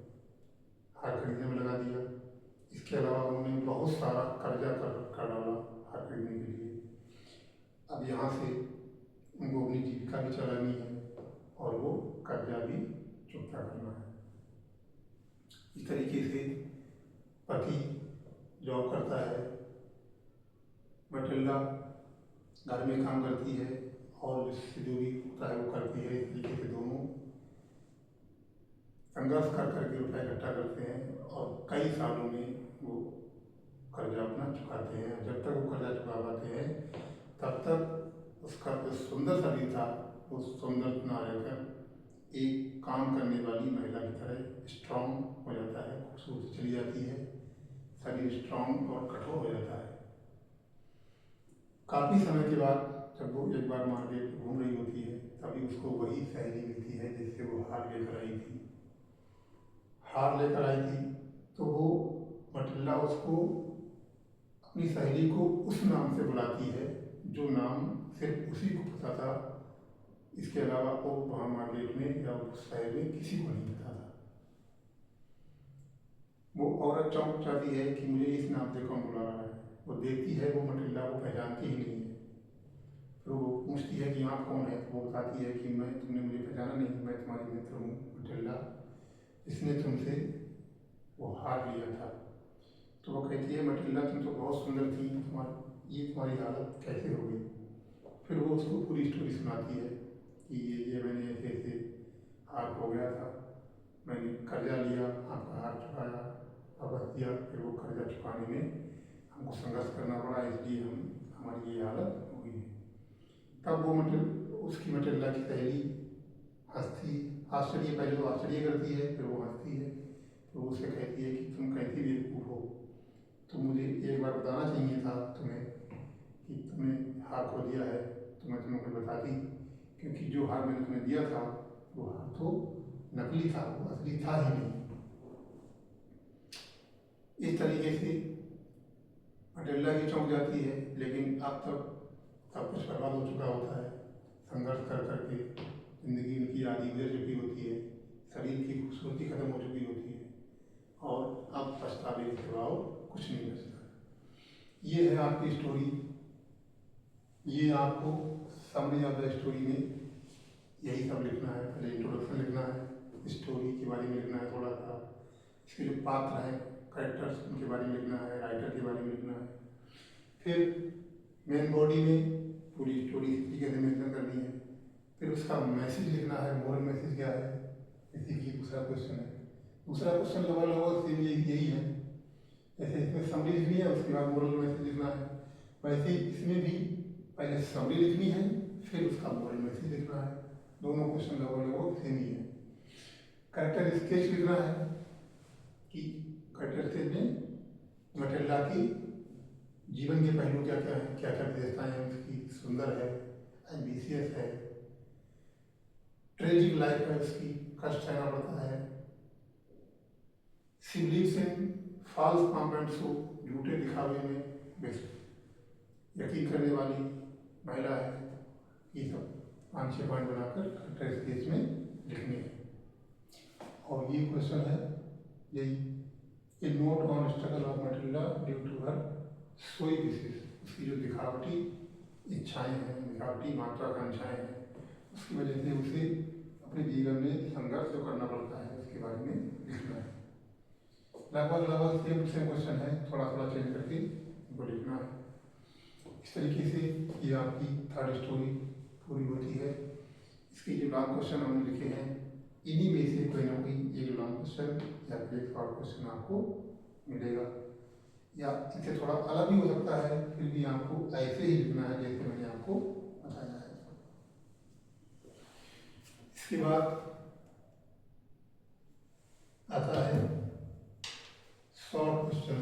हार खरीदने में लगा दिया। इसके अलावा उन्होंने बहुत सारा कर्जा कर डाला हार खरीदने के लिए। अब यहाँ से उनको अपनी जीविका भी चलानी है और वो कर्जा भी चुकता करना है। इस तरीके से पति जॉब करता है, मटिल्डा घर में काम करती है, और जिससे जो भी होता है वो करती है। इस तरीके से दोनों संघर्ष कर करके रुपया इकट्ठा करते हैं, और कई सालों में वो कर्जा अपना चुकाते हैं। जब तक वो कर्जा चुका पाते हैं तब तक उसका जो सुंदर शरीर था वो सुंदर ना रहकर एक काम करने वाली महिला की तरह स्ट्रांग हो जाता है, खूबसूरती चली जाती है, शरीर स्ट्रांग और कठोर हो जाता है। काफ़ी समय के बाद जब वो एक बार मार्केट घूम रही होती है, तभी उसको वही सहेली मिलती है जिससे वो हार लेकर आई थी। हार लेकर आई थी तो वो मटिल्डा उसको, अपनी सहेली को उस नाम से बुलाती है जो नाम सिर्फ उसी को पता था। इसके अलावा वो वहाँ मार्केट में या उस शहर में किसी को नहीं पता था। वो औरत चौंक जाती है कि मुझे इस नाम से कौन बुला रहा है। वो देखती है, वो मटिल्डा को पहचानती ही नहीं है। फिर वो पूछती है कि आप कौन है, तो वो बताती है कि तुमने मुझे पहचाना नहीं, मैं तुम्हारी मित्र हूँ मटिल्डा, इसने तुमसे वो हार लिया था। तो वो कहती है, मटिल्डा तुम तो बहुत सुंदर थी, तुम्हारी हालत कैसे हो गई। फिर वो उसको पूरी स्टोरी सुनाती है कि ये मैंने ऐसे ऐसे हार हो गया था, मैंने कर्जा लिया, आपका हार चुकाया, वापस दिया, फिर वो कर्जा चुकाने में हमको संघर्ष करना पड़ा, इसलिए हमारी ये हालत हो गई है। तब वो उसकी मटिल्डा की सहेली हंसती, पहले तो आश्चर्य करती है, फिर वो हंसती है। तो उससे कहती है कि तुम कैसी बेवकूफ़ हो, तो मुझे एक बार बताना चाहिए था तुम्हें कि तुमने हार खो दिया है, तो मैं तुम्हें कुछ बता दी, क्योंकि जो हार मैंने तुम्हें दिया था वो हार तो नकली था, वो असली था ही नहीं। इस तरीके से मटेरियला भी चौंक जाती है, लेकिन अब तक सब कुछ बर्बाद हो चुका होता है। संघर्ष कर करके जिंदगी उनकी आधी गुजर चुकी होती है, शरीर की खूबसूरती खत्म हो चुकी होती है, और अब पछतावे के सिवा कुछ नहीं बचता। ये है आपकी स्टोरी। ये आपको समरी ऑफ द स्टोरी में यही सब लिखना है। पहले इंट्रोडक्शन लिखना है, स्टोरी के बारे में लिखना है थोड़ा सा, इसके जो पात्र हैं, कैरेक्टर्स, उनके बारे में लिखना है, राइटर के बारे में लिखना है। फिर मेन बॉडी में पूरी स्टोरी इस तरीके से मेंशन करनी है। फिर उसका मैसेज लिखना है, मोरल मैसेज क्या है, इसी की दूसरा क्वेश्चन है। दूसरा क्वेश्चन लगभग सेम यही है। जैसे इसमें समरी लिखनी है, उसके बाद मोरल मैसेज लिखना है, वैसे ही इसमें भी पहले समरी लिखनी है, फिर उसका मोरल मैसेज लिखना है। दोनों क्वेश्चन लगभग सेम ही है। कैरेक्टर स्केच लिखना है कि कैरेक्टर स्केच में मटेरियला की जीवन के पहलू क्या क्या हैं, क्या क्या विशेषताएं हैं उसकी, सुंदर है, एम्बिशियस है, ट्रेजिक लाइफ है उसकी, कष्ट सहना पड़ता है, she believes in false confidence को, झूठे दिखावे में यकीन करने वाली महिला है। ये सब 5-6 पॉइंट बनाकर कैरेक्टर स्केच में लिखने हैं। और ये क्वेश्चन है यही, a note on struggle of Matilda due to her सोई विशेष, उसकी जो दिखावटी इच्छाएं हैं, दिखावटी महत्वाकांक्षाएं हैं, उसकी वजह से उसे अपने जीवन में संघर्ष जो करना पड़ता है, उसके बारे में लिखना है। लगभग सेम टू सेम क्वेश्चन है, थोड़ा थोड़ा चेंज करके उनको लिखना है। इस तरीके से ये आपकी थर्ड स्टोरी पूरी होती है। इसके जो लॉन्ग क्वेश्चन हमने लिखे हैं, इन्हीं में से कोई ना कोई एक लॉन्ग क्वेश्चन या फिर एक शॉर्ट क्वेश्चन आपको मिलेगा, या इससे थोड़ा अलग भी हो सकता है, फिर भी आपको ऐसे ही लिखना है जैसे मैंने आपको बताया है। इसके बाद आता है short question.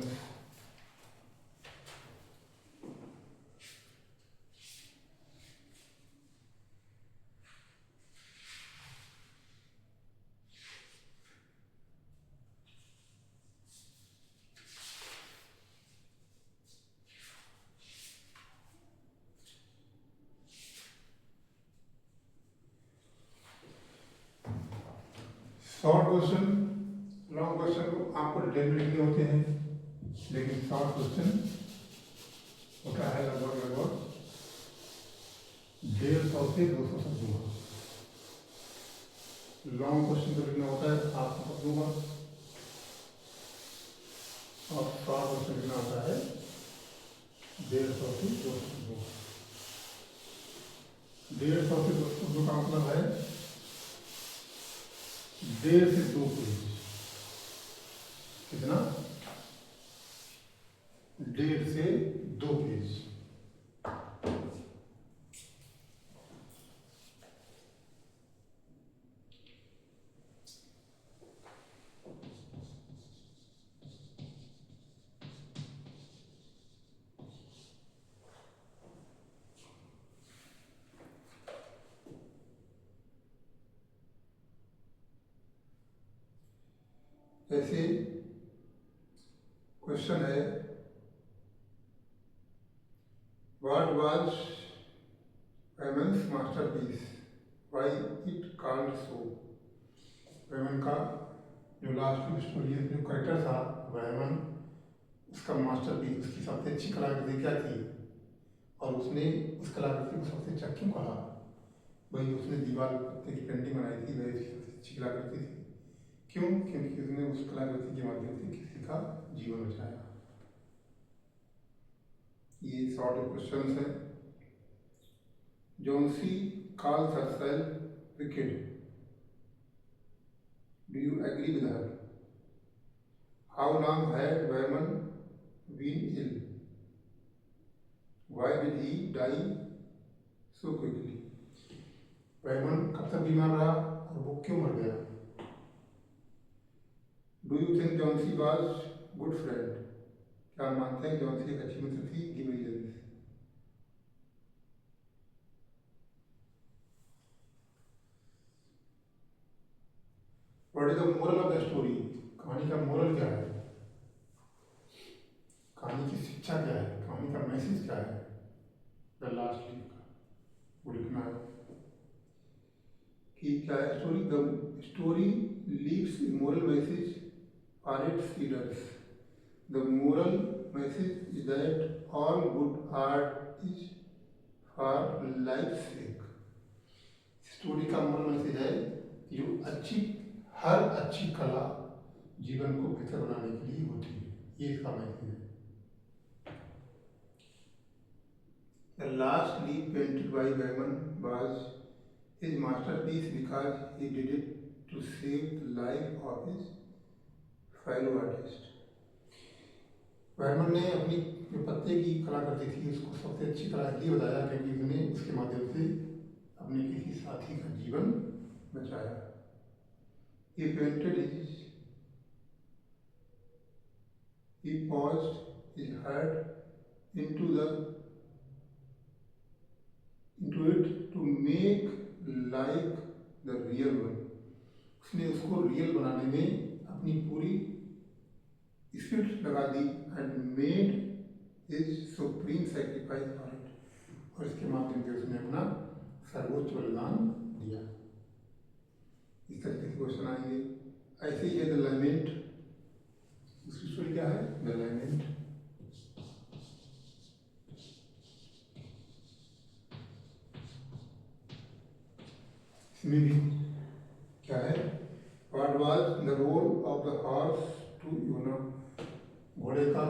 Short question, long question को आपको डिटेल में लिखने होते हैं, लेकिन शॉर्ट क्वेश्चन होता है लगभग 150 से 200 शब्दों का। लॉन्ग क्वेश्चन को लिखना होता है 700 शब्दों का, और शॉर्ट क्वेश्चन लिखना होता है 150 से 200 शब्दों का। 150 से 200 शब्दों का मतलब है 1.5 से 2 पेज। कितना? 1.5 से 2 पेज। जैसे क्वेश्चन है, what was Behrman's masterpiece, why it called so. वेमन का जो लास्ट की स्टोरी है, जो कैरेक्टर था वेमन, उसका मास्टरपीस, उसकी सबसे अच्छी कलाकृति क्या थी, और उसने उस कलाकृति को सबसे अच्छा क्यों कहा। वही उसने दीवार पत्ते की पेंटिंग बनाई थी, वह उसकी सबसे अच्छी कलाकृति थी। क्यों? क्योंकि उसने उस कलाकृति के माध्यम से किसी का जीवन बचाया। ये शॉर्ट क्वेश्चंस हैं। जोन्सी calls herself wicked. Do you agree with her? How long had Wyman been ill? Why did he die so quickly? Wyman कब तक बीमार रहा और वो क्यों मर गया? Do you think Johnsy was good friend? क्या मानते हैं जॉन्सी एक अच्छी मित्र थी? Give reasons. What is the moral of the story, कहानी का मोरल क्या है, कहानी की शिक्षा क्या है, कहानी का मैसेज क्या है। द लास्ट लीफ का वो लिखना है कि क्या है story, the story leaves moral message for its readers. The moral message is that all good art is for life sake. Story का मोरल मैसेज है कि जो हर अच्छी कला जीवन को बेहतर बनाने के लिए होती है, ये इसका मैसेज है। The last leaf painted by Bergman was his masterpiece because he did it to save the life of his fellow artist. Behrman ने अपनी जो पत्ते की कलाकृति थी उसको सबसे अच्छी कला इसलिए बताया क्योंकि उसने उसके माध्यम से अपने किसी साथी का जीवन बचाया। He painted he paused his head into it to make like the real one. उसने उसको रियल बनाने में अपनी पूरी स्पिरिट लगा दी and made his supreme sacrifice for it, और इसके माध्यम से उसने अपना सर्वोच्च बलिदान दिया। इस तरीके से क्वेश्चन आएंगे। ऐसे ही है द लैमेंट, दूसरी स्टोरी क्या है, द लैमेंट। इसमें भी क्या है, what was the role of the horse to Iona. घोड़े का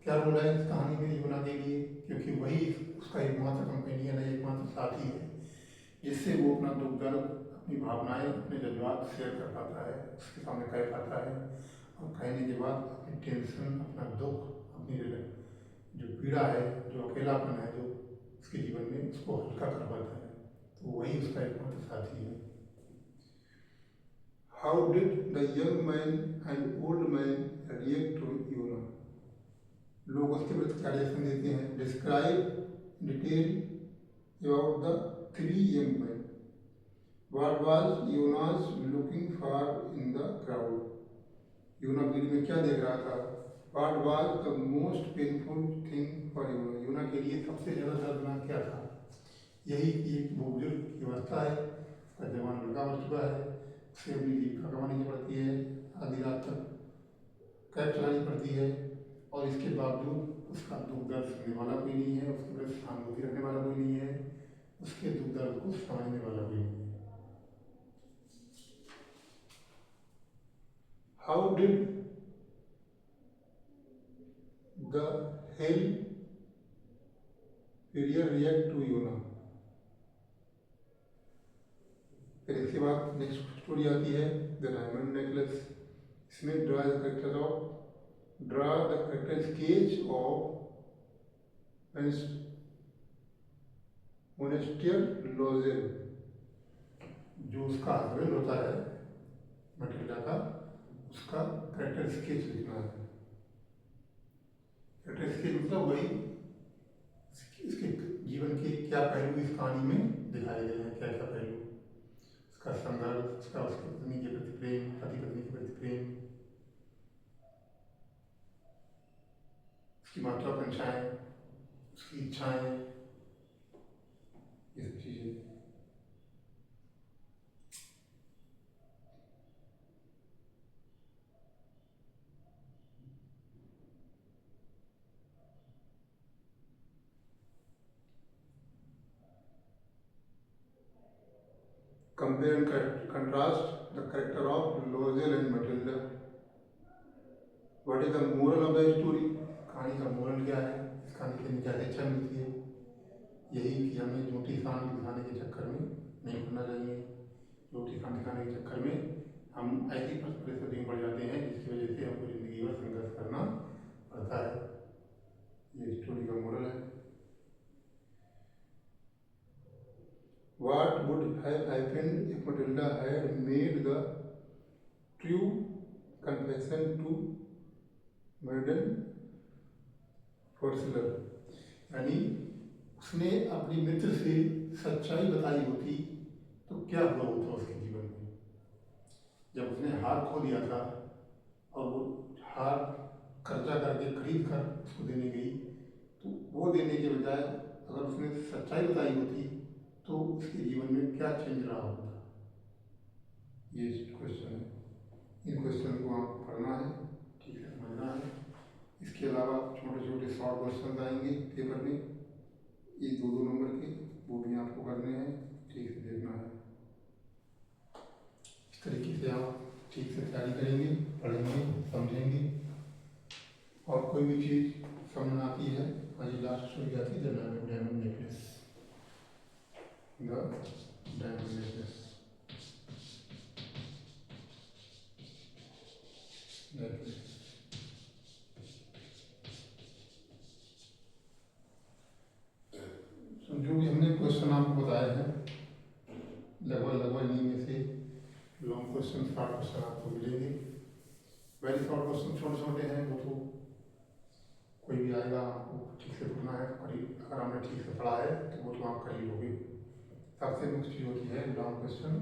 क्या रोल है इस कहानी में यूना के लिए, क्योंकि वही उसका एकमात्र कंपेनियन है, एकमात्र साथी है जिससे वो अपना दुख दर्द, अपनी भावनाएं, अपने जज्बात शेयर कर पाता है, उसके सामने कह पाता है, और कहने के बाद अपनी टेंशन, अपना दुख, अपनी जो पीड़ा है, जो अकेलापन है जो उसके जीवन में, उसको हल्का कर पाता है, तो वही उसका एकमात्र साथी है। How did the young man and old man react to Yona? लोग उसके प्रति क्या रिएक्शन देते हैं। Describe detail about the three young men. What was Yona's looking for in the crowd? योना भीड़ में क्या देख रहा था। What was the most painful thing for Yona? योना के लिए सबसे ज़्यादा दर्दनाक क्या था। यही कि एक बुजुर्ग की अवस्था है, उसका जवान लड़का मर चुका है, उसे अपनी जीविका कमानी पड़ती है, आधी रात तक कैब चलानी पड़ती है, और इसके बावजूद उसका दुख दर्द सुनने वाला कोई नहीं है, उसके प्रति सहानुभूति रखने वाला कोई नहीं है, उसके दुख दर्द को समझने वाला कोई नहीं है। How did the hall porter react to Iona. फिर इसके बाद नेक्स्ट स्टोरी आती है द डायमंड नेकलेस। इसमें draw the character sketch of monsieur Loisel. जो उसका हस्बैंड होता है मटिल्डा का, उसका करेक्टर स्केच लिखना है। करेक्टर स्केच मतलब वही इसके जीवन के क्या पहलू इस कहानी में दिखाए गए हैं, क्या क्या पहलू, उसका संघर्ष, उसका उसकी पत्नी के प्रति प्रेम, पति पत्नी के प्रति प्रेम, उसकी महत्वाकांक्षाएं, उसकी इच्छाएं, ये सब चीजें। Compare and contrast the character of Lozel and Matilda. What is the moral of the story? कहानी का मोरल क्या है, इस कहानी से हमें क्या शिक्षा मिलती है। यही कि हमें झूठी शान दिखाने के चक्कर में नहीं पड़ना चाहिए। झूठी शान दिखाने के चक्कर में हम ऐसी परिस्थिति में पड़ जाते हैं जिसकी वजह से हमको जिंदगी भर संघर्ष करना पड़ता है। ये स्टोरी का मोरल है। What would have happened if Matilda had made the true confession to Madame Forceler? यानी उसने अपनी मित्र से सच्चाई बताई होती तो क्या हुआ होता उसके जीवन में। जब उसने हार खो दिया था और वो हार कर्जा करके खरीद कर उसको देने गई, तो वो देने के बजाय अगर उसने सच्चाई बताई होती तो उसके जीवन में क्या चेंज रहा होता। ये क्वेश्चन है। इन क्वेश्चन को आपको पढ़ना है, ठीक से समझना है। इसके अलावा छोटे छोटे शॉर्ट क्वेश्चन आएंगे पेपर में, ये 2-2 नंबर के, वो भी आपको करने हैं, ठीक से देखना है। इस तरीके से आप ठीक से तैयारी करेंगे, पढ़ेंगे, समझेंगे, और कोई भी चीज़ समझ आती है। आज लास्ट हो जाती है डायमंड नेकलेस, डायमंड नेकलेस जो भी हमने क्वेश्चन आपको बताए हैं, लगभग इन्हीं में से लॉन्ग क्वेश्चन, शॉर्ट क्वेश्चन आपको मिलेंगे। वेरी शॉर्ट क्वेश्चन छोटे छोटे हैं, वो तो कोई भी आएगा, आपको ठीक से पढ़ना है, और अगर हमने ठीक से पढ़ा है तो वो तो आप कर ही लोगे। सबसे मुख्य चीज़ होती है long question,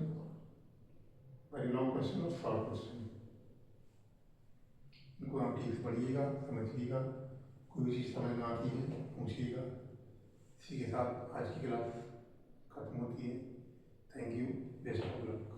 very long question और शॉर्ट क्वेश्चन। इनको आप ठीक से पढ़िएगा, समझिएगा, कोई भी चीज़ समझ में आती है पूछिएगा। इसी के साथ आज की क्लास खत्म होती है। Thank you, best of luck.